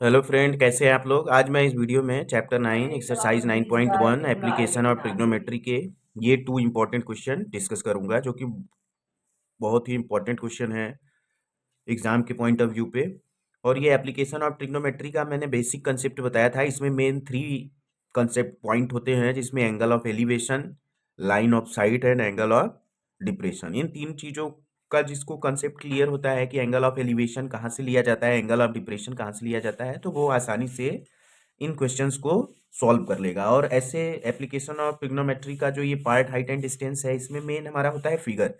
Hello friend, कैसे हैं आप लोग। आज मैं इस वीडियो में चैप्टर 9 एक्सरसाइज 9.1 एप्लीकेशन और ट्रिग्नोमेट्री के ये 2 इम्पॉर्टेंट क्वेश्चन डिस्कस करूंगा, जो कि बहुत ही इम्पॉर्टेंट क्वेश्चन है एग्जाम के पॉइंट ऑफ व्यू पे। और ये एप्लीकेशन ऑफ ट्रिग्नोमेट्री का मैंने बेसिक कंसेप्ट बताया था। इसमें मेन 3 कंसेप्ट पॉइंट होते हैं, जिसमें angle of elevation, line of sight and angle of depression. इन 3 चीज़ों का जिसको कंसेप्ट क्लियर होता है कि एंगल ऑफ एलिवेशन कहाँ से लिया जाता है, एंगल ऑफ डिप्रेशन कहाँ से लिया जाता है, तो वो आसानी से इन क्वेश्चंस को सॉल्व कर लेगा। और ऐसे एप्लीकेशन ऑफ ट्रिग्नोमेट्री का जो ये पार्ट हाइट एंड डिस्टेंस है, इसमें मेन हमारा होता है फिगर।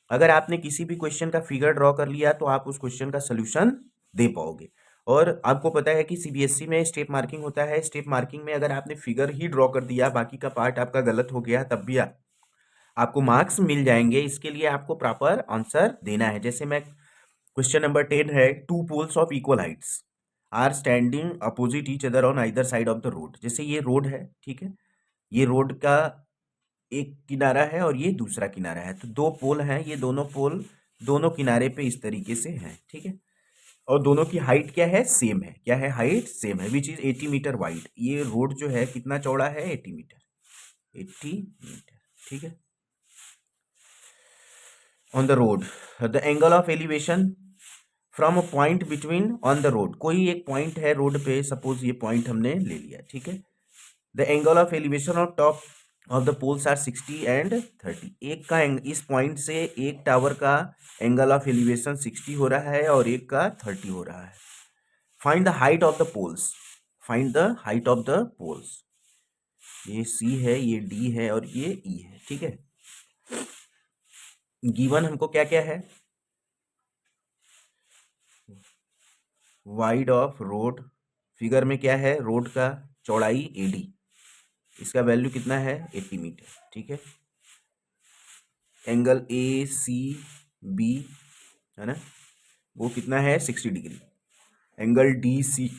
अगर आपने किसी भी क्वेश्चन का फिगर ड्रॉ कर लिया तो आप उस क्वेश्चन का सोल्यूशन दे पाओगे। और आपको पता है कि सीबीएसई में स्टेप मार्किंग होता है। स्टेप मार्किंग में अगर आपने फिगर ही ड्रॉ कर दिया, बाकी का पार्ट आपका गलत हो गया, तब भी आपको मार्क्स मिल जाएंगे। इसके लिए आपको प्रॉपर आंसर देना है। जैसे मैं क्वेश्चन नंबर 10 है, two poles of equal heights are standing opposite each other on either side of the road. जैसे ये रोड है, ठीक है, ये रोड का एक किनारा है और ये दूसरा किनारा है, तो दो पोल हैं। ये दोनों पोल दोनों किनारे पे इस तरीके से हैं, ठीक है। और दोनों की हाइट क्या है, सेम है। क्या है, हाइट सेम है, विच इज 80 मीटर वाइड। ये रोड जो है कितना चौड़ा है, 80 मीटर, 80 मीटर, ठीक है। On the road, the angle of elevation from a point between on the road. कोई एक पॉइंट है रोड पे, सपोज ये पॉइंट हमने ले लिया, ठीक है। The angle of elevation of top of the poles are 60 and 30। एक का इस पॉइंट से एक टावर का एंगल ऑफ एलिवेशन 60 हो रहा है और एक का 30 हो रहा है। Find the height of the poles. Find the height of the poles. ये सी है, ये डी है और ये ई है, ठीक है। गिवन हमको क्या क्या है, वाइड ऑफ रोड। फिगर में क्या है, रोड का चौड़ाई एडी, इसका वैल्यू कितना है, 80 मीटर, ठीक है। एंगल ए सी बी है ना, वो कितना है, 60 डिग्री। एंगल डी सी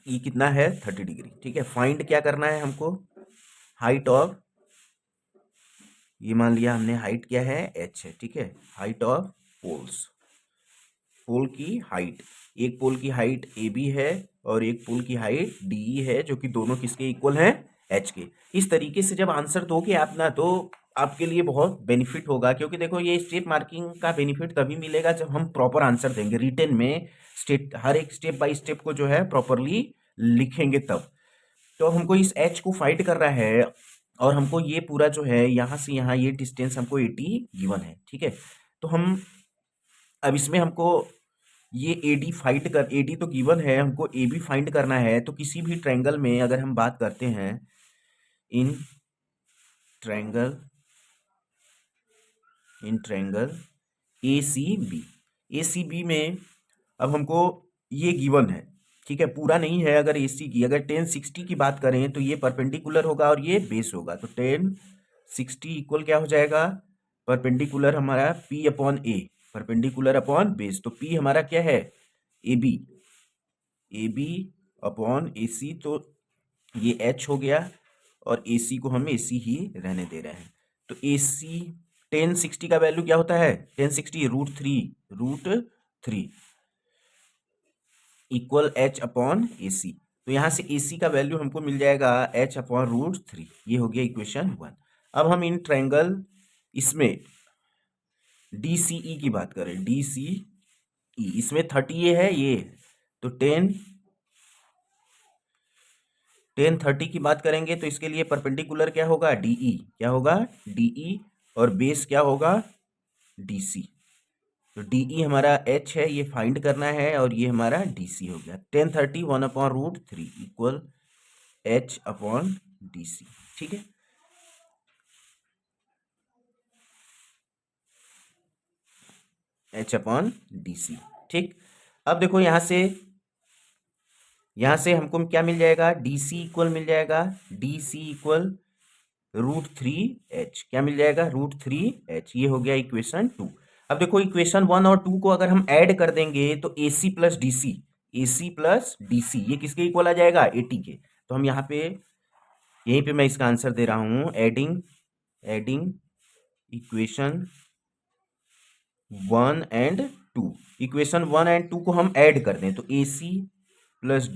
ई कितना है, 30 डिग्री, ठीक है। फाइंड क्या करना है हमको, हाइट ऑफ, ये मान लिया हमने हाइट क्या है, एच है, ठीक है। हाइट ऑफ पोल्स, पोल की हाइट। एक पोल की हाइट ए बी है और एक पोल की हाइट डी ई है, जो कि दोनों किसके इक्वल हैं, एच के। इस तरीके से जब आंसर दोगे आप ना, तो आपके लिए बहुत बेनिफिट होगा। क्योंकि देखो, ये स्टेप मार्किंग का बेनिफिट तभी मिलेगा जब हम प्रॉपर आंसर देंगे रिटन में। हर एक स्टेप बाय स्टेप को जो है प्रॉपरली लिखेंगे तब। तो हमको इस एच को फाइंड करना है, और हमको ये पूरा जो है यहाँ से यहाँ ये डिस्टेंस हमको 80 गिवन है, ठीक है। तो हम अब इसमें हमको ये एडी फाइंड कर, एडी तो गिवन है, हमको ए बी फाइंड करना है। तो किसी भी ट्रायंगल में अगर हम बात करते हैं, in triangle, in triangle A C B, A C B में अब हमको ये गिवन है, ठीक है, पूरा नहीं है। अगर ए सी की, अगर 1060 की बात करें तो ये परपेंडिकुलर होगा और ये बेस होगा। तो 1060 इक्वल क्या हो जाएगा, परपेंडिकुलर हमारा P upon A, perpendicular upon base. तो पी हमारा क्या है, A B, A B upon A C. तो ये एच हो गया और ए सी को हम ए सी ही रहने दे रहे हैं। तो ए सी 1060 का वैल्यू क्या होता है, 1060 root three equal H upon A C. तो यहाँ से ए सी का वैल्यू हमको मिल जाएगा एच अपॉन रूट 3। ये हो गया इक्वेशन 1। अब हम इन ट्रायंगल इसमें डी सी ई की बात करें, डी सी ई, इसमें 30 ये है, ये तो 1030 की बात करेंगे तो इसके लिए परपेंडिकुलर क्या होगा, डीई, क्या होगा, डीई, और बेस क्या होगा, डीसी। तो डीई हमारा एच है, ये फाइंड करना है, और ये हमारा डीसी हो गया। 1030 1/√3 इक्वल एच अपॉन डीसी, ठीक है। एच अपॉन डीसी, ठीक। अब देखो यहाँ से हमको क्या मिल जाएगा, डी सी इक्वल मिल जाएगा, डी सी इक्वल √3h, क्या मिल जाएगा, √3h। ये हो गया इक्वेशन 2। अब देखो इक्वेशन 1 और 2 को अगर हम ऐड कर देंगे तो AC plus DC, AC plus DC ये किसके इक्वल आ जाएगा, 80 के। तो हम यहाँ पे, यहीं पे मैं इसका आंसर दे रहा हूँ, adding equation 1 and 2। Equation 1 and 2 को हम ऐड कर दें तो AC plus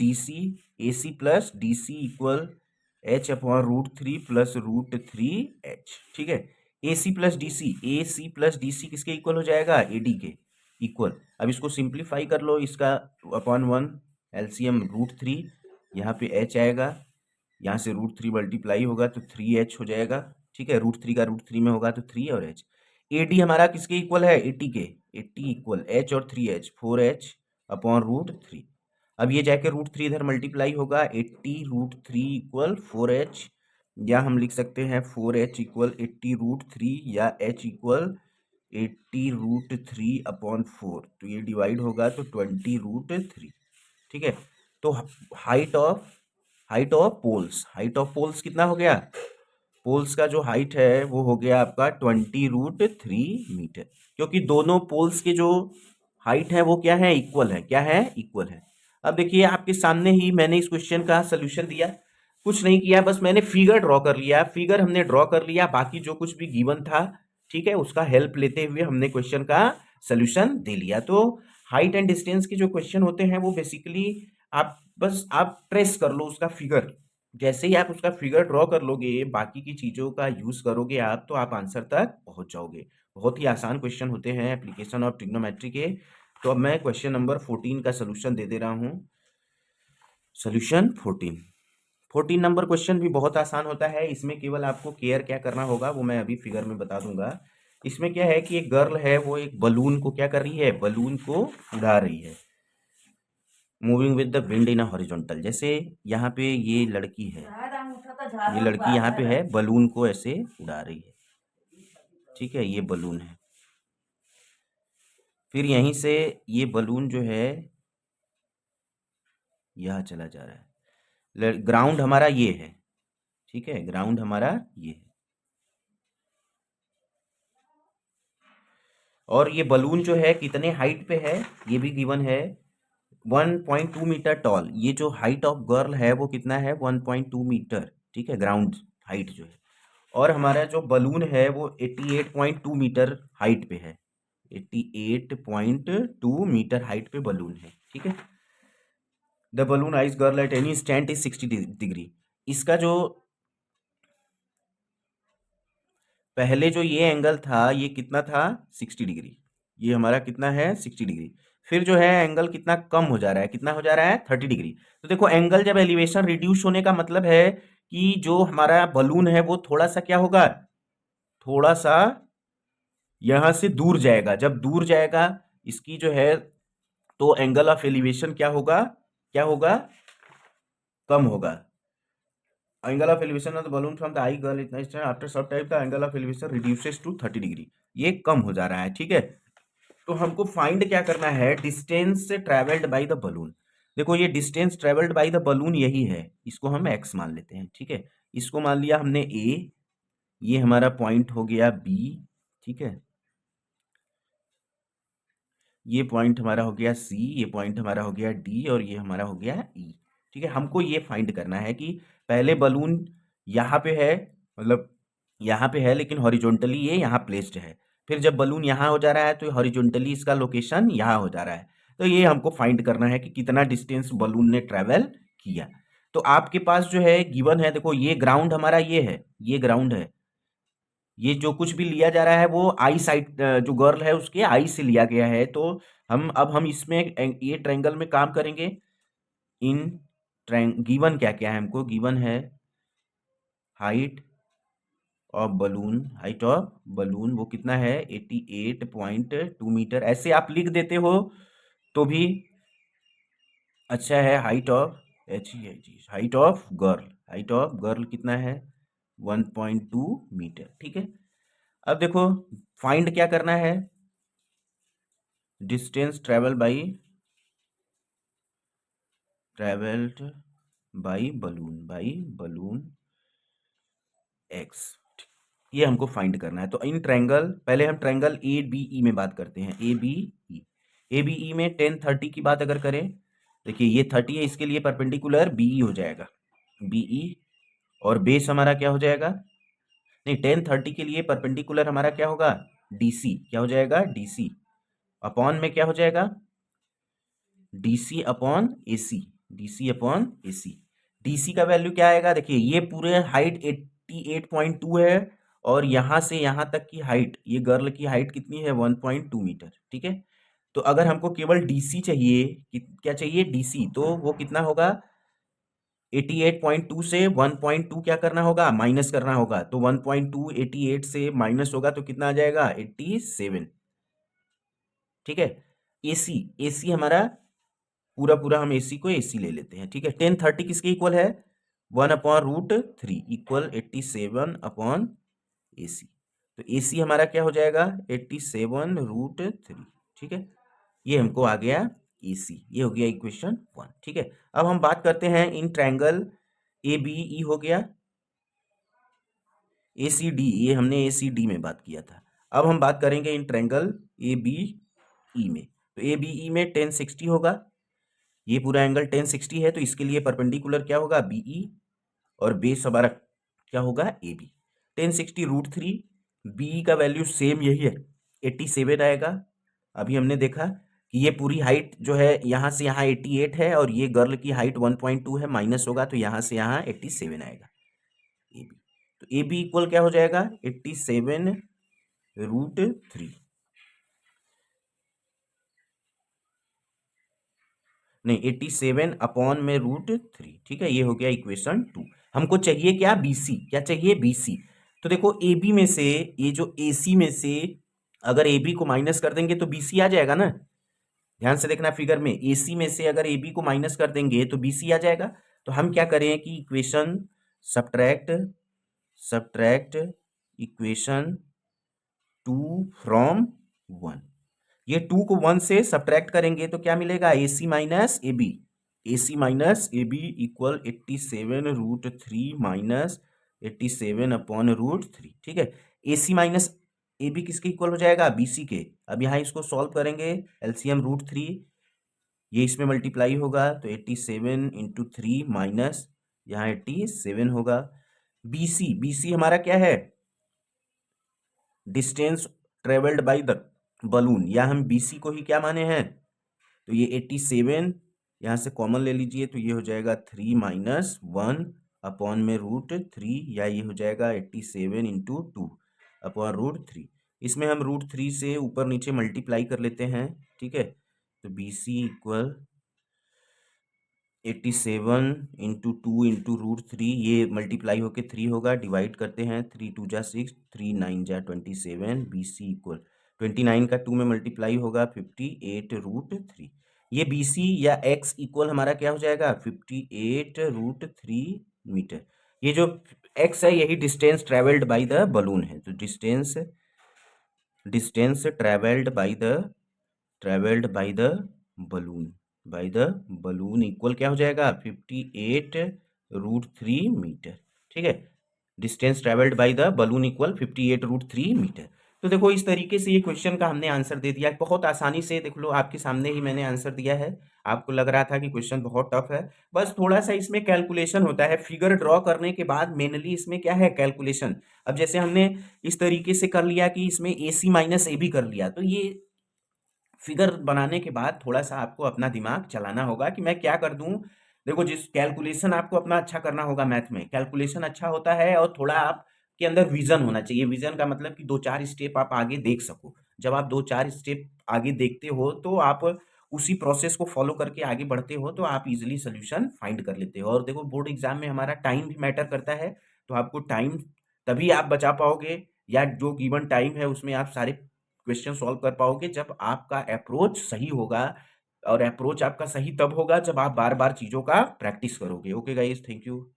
AC plus DC equal H upon √3 plus √3H। ठीक है, AC प्लस DC किसके इक्वल हो जाएगा? AD के इक्वल। अब इसको सिंप्लीफाई कर लो, इसका अपॉन 1 LCM √3, यहाँ पे H आएगा, यहाँ से √3 मल्टीप्लाई होगा तो 3H हो जाएगा। ठीक है, √3 का √3 में होगा तो 3 और H। AD हमारा किसके इक्वल है? 80 के। 80 इक्वल H और 3H, 4H अपॉन √3। अब ये जाके √3 इधर मल्टीप्लाई होगा, 80 √3 इक्वल 4H, या हम लिख सकते हैं 4H इक्वल 80 √3, या H इक्वल 80 √3 अपॉन 4। तो ये डिवाइड होगा तो 20 √3। ठीक है, तो हाइट ऑफ पोल्स कितना हो गया? पोल्स का जो हाइट है वो हो गया आपका 20 √3 मीटर, क्योंकि दोनों पोल्स के जो हाइट है वो क्या है? इक्वल है। क्या है? इक्वल है। अब देखिए आपके सामने ही मैंने इस क्वेश्चन का सोल्यूशन दिया, कुछ नहीं किया, बस मैंने फिगर ड्रॉ कर लिया। फिगर हमने ड्रॉ कर लिया, बाकी जो कुछ भी गिवन था, ठीक है, उसका हेल्प लेते हुए हमने क्वेश्चन का सोल्यूशन दे लिया। तो हाइट एंड डिस्टेंस के जो क्वेश्चन होते हैं वो बेसिकली आप ट्रेस कर लो उसका फिगर। जैसे ही आप उसका फिगर ड्रॉ कर लोगे, बाकी की चीज़ों का यूज़ करोगे आप, तो आप आंसर तक पहुंच जाओगे। बहुत ही आसान क्वेश्चन होते हैं एप्लीकेशन ऑफ ट्रिग्नोमेट्री के। तो अब मैं क्वेश्चन नंबर 14 का सोल्यूशन दे रहा हूँ। सोल्यूशन 14 नंबर क्वेश्चन भी बहुत आसान होता है। इसमें केवल आपको केयर क्या करना होगा वो मैं अभी फिगर में बता दूंगा। इसमें क्या है कि एक गर्ल है, वो एक बलून को क्या कर रही है? बलून को उड़ा रही है, moving with the wind in a horizontal. जैसे यहाँ पे ये लड़की है, ये लड़की यहाँ पे है, बलून को ऐसे उड़ा रही है। ठीक है, ये बलून है। फिर यहीं से ये बलून जो है यहाँ चला जा रहा है। ग्राउंड हमारा ये है। ठीक है, ग्राउंड हमारा ये है, और ये बलून जो है कितने हाइट पे है ये भी गिवन है, 1.2 मीटर टॉल। ये जो हाइट ऑफ गर्ल है वो कितना है? 1.2 मीटर। ठीक है, ग्राउंड हाइट जो है। और हमारा जो बलून है वो 88.2 मीटर हाइट पे है। 88.2 मीटर हाइट पे बलून है। ठीक है, the balloon eyes girl at any instant is 60 degree. इसका जो पहले जो ये एंगल था ये कितना था? 60 डिग्री। ये हमारा कितना है? 60 डिग्री। फिर जो है एंगल कितना कम हो जा रहा है? कितना हो जा रहा है? 30 डिग्री। तो देखो एंगल जब एलिवेशन रिड्यूस होने का मतलब है कि जो हमारा बलून है वो थोड़ा सा क्या होगा? थोड़ा सा यहां से दूर जाएगा। जब दूर जाएगा इसकी जो है, तो एंगल ऑफ एलिवेशन क्या होगा? क्या होगा? कम होगा। Angle of elevation of the balloon from the eye girl इतना distance after some time the angle of elevation reduces to 30 degree. ये कम हो जा रहा है। ठीक है, तो हमको फाइंड क्या करना है? Distance travelled by the balloon. देखो ये distance travelled by the balloon यही है, इसको हम x मान लेते हैं। ठीक है, इसको मान लिया हमने a, ये हमारा पॉइंट हो गया b। ठीक है, ये पॉइंट हमारा हो गया c, ये पॉइंट हमारा हो गया d, और ये हमारा हो गया e। ठीक है, हमको ये फाइंड करना है कि पहले बलून यहाँ पे है, मतलब यहाँ पे है, लेकिन हॉरिजॉन्टली ये यहाँ प्लेस्ड है। फिर जब बलून यहाँ हो जा रहा है तो हॉरिजॉन्टली इसका लोकेशन यहाँ हो जा रहा है। तो ये हमको फाइंड करना है कि कितना डिस्टेंस बलून ने ट्रेवल किया। तो आपके पास जो है गिवन है, देखो ये ग्राउंड हमारा ये है, ये ग्राउंड है। ये जो कुछ भी लिया जा रहा है वो आई साइड, जो गर्ल है उसके आई से लिया गया है। तो हम इसमें ये ट्रायंगल में काम करेंगे। इन गिवन क्या क्या है हमको? गिवन है height of balloon, height of balloon वो कितना है? 88.2 मीटर। ऐसे आप लिख देते हो तो भी अच्छा है। Height of height of girl, height of girl कितना है? 1.2 मीटर। ठीक है, अब देखो फाइंड क्या करना है? Distance travelled by balloon x, ये हमको फाइंड करना है। तो इन ट्रायंगल, पहले हम ट्रायंगल ए बी ई में बात करते हैं। ए बी ई में 10 30 की बात अगर करें, देखिए ये 30 है, इसके लिए परपेंडिकुलर बीई हो जाएगा, बीई। और बेस हमारा क्या हो जाएगा? नहीं, 10 30 के लिए परपेंडिकुलर हमारा क्या होगा? डीसी। क्या हो जाएगा? डीसी। अपॉन में क्या हो जाएगा? DC upon AC. DC upon AC। DC का वैल्यू क्या आएगा, देखिए ये पूरे हाइट 88.2 है और यहाँ से यहाँ तक की हाइट, ये गर्ल की हाइट कितनी है 1.2 मीटर, ठीक है। तो अगर हमको केवल DC चाहिए, क्या चाहिए DC, तो वो कितना होगा 88.2 से 1.2 क्या करना होगा, माइनस करना होगा। तो 1.2 88 से माइनस होगा तो कितना आ जाएगा 87, ठीक है। AC, AC हमारा पूरा पूरा हम AC को AC ले लेते हैं, ठीक है। 1030 किसके इक्वल है 1/√3 इक्वल 87 अपॉन AC। तो AC हमारा क्या हो जाएगा 87√3, ठीक है। ये हमको आ गया AC, ये हो गया इक्वेशन 1, ठीक है। अब हम बात करते हैं इन ट्रायंगल ABE हो गया, ACD, ये हमने ACD में बात किया था। अब हम बात करेंगे इन ट्रायंगल ABE में। तो ABE में 1060 होगा, ये पूरा एंगल 1060 है, तो इसके लिए परपेंडिकुलर क्या होगा BE और बेस हमारा क्या होगा AB। 1060√3, BE का वैल्यू सेम यही है 87 आएगा। अभी हमने देखा कि ये पूरी हाइट जो है यहाँ से यहाँ 88 है और ये गर्ल की हाइट 1.2 है, माइनस होगा तो यहाँ से यहाँ 87 आएगा AB। तो AB इक्वल क्या हो जाएगा 87√3, नहीं 87 अपॉन में √3, ठीक है। ये हो गया इक्वेशन 2। हमको चाहिए क्या BC, क्या चाहिए BC। तो देखो AB में से ये जो AC में से अगर AB को माइनस कर देंगे तो BC आ जाएगा ना। ध्यान से देखना फिगर में, AC में से अगर AB को माइनस कर देंगे तो BC आ जाएगा। तो हम क्या करें कि इक्वेशन सब्ट्रैक्ट इक्वेशन 2 फ्रॉम 1, ये 2 को 1 से सब्ट्रैक्ट करेंगे तो क्या मिलेगा AC minus AB, AC minus AB equal 87√3 minus 87 upon √3, ठीक है। AC माइनस AB किसके इक्वल हो जाएगा BC के। अब यहाँ इसको सॉल्व करेंगे, LCM √3, ये इसमें मल्टीप्लाई होगा तो 87 इंटू 3 माइनस यहाँ 87 होगा। BC हमारा क्या है distance travelled by the balloon, या हम BC को ही क्या माने हैं, तो ये 87 यहाँ से कॉमन ले लीजिए तो ये हो जाएगा 3 माइनस 1 अपॉन में √3, या ये हो जाएगा 87 इंटू 2 अपॉन √3। इसमें हम √3 से ऊपर नीचे मल्टीप्लाई कर लेते हैं, ठीक है। तो BC इक्वल 87 इंटू 2 इंटू √3, ये मल्टीप्लाई होके 3 होगा, डिवाइड करते हैं 3 2 जा 6, 3 9 जा 27, BC इक्वल 29 का 2 में मल्टीप्लाई होगा 58√3। ये BC या X इक्वल हमारा क्या हो जाएगा 58√3 मीटर। ये जो X है यही distance travelled by the balloon है। तो distance travelled by the balloon equal क्या हो जाएगा 58√3 मीटर, ठीक है। Distance travelled by the balloon equal 58√3 metre. तो देखो इस तरीके से ये क्वेश्चन का हमने आंसर दे दिया, बहुत आसानी से देख लो, आपके सामने ही मैंने आंसर दिया है। आपको लग रहा था कि क्वेश्चन बहुत टफ है, बस थोड़ा सा इसमें कैलकुलेशन होता है। फिगर ड्रॉ करने के बाद मेनली इसमें क्या है कैलकुलेशन। अब जैसे हमने इस तरीके से कर लिया कि इसमें AC माइनस AB कर लिया, तो ये फिगर बनाने के बाद थोड़ा सा आपको अपना दिमाग चलाना होगा कि मैं क्या कर दूं। देखो जिस कैलकुलेशन आपको अपना अच्छा करना होगा, मैथ में कैलकुलेशन अच्छा होता है और थोड़ा आपके अंदर विजन होना चाहिए। विजन का मतलब कि 2-4 स्टेप आप आगे देख सको। जब आप 2-4 स्टेप आगे देखते हो तो आप उसी प्रोसेस को फॉलो करके आगे बढ़ते हो तो आप इजिली सोल्यूशन फाइंड कर लेते हो। और देखो बोर्ड एग्जाम में हमारा टाइम भी मैटर करता है, तो आपको टाइम तभी आप बचा पाओगे, या जो गिवन टाइम है उसमें आप सारे क्वेश्चन सॉल्व कर पाओगे जब आपका अप्रोच सही होगा। और अप्रोच आपका सही तब होगा जब आप बार बार चीज़ों का प्रैक्टिस करोगे। Okay guys, thank you.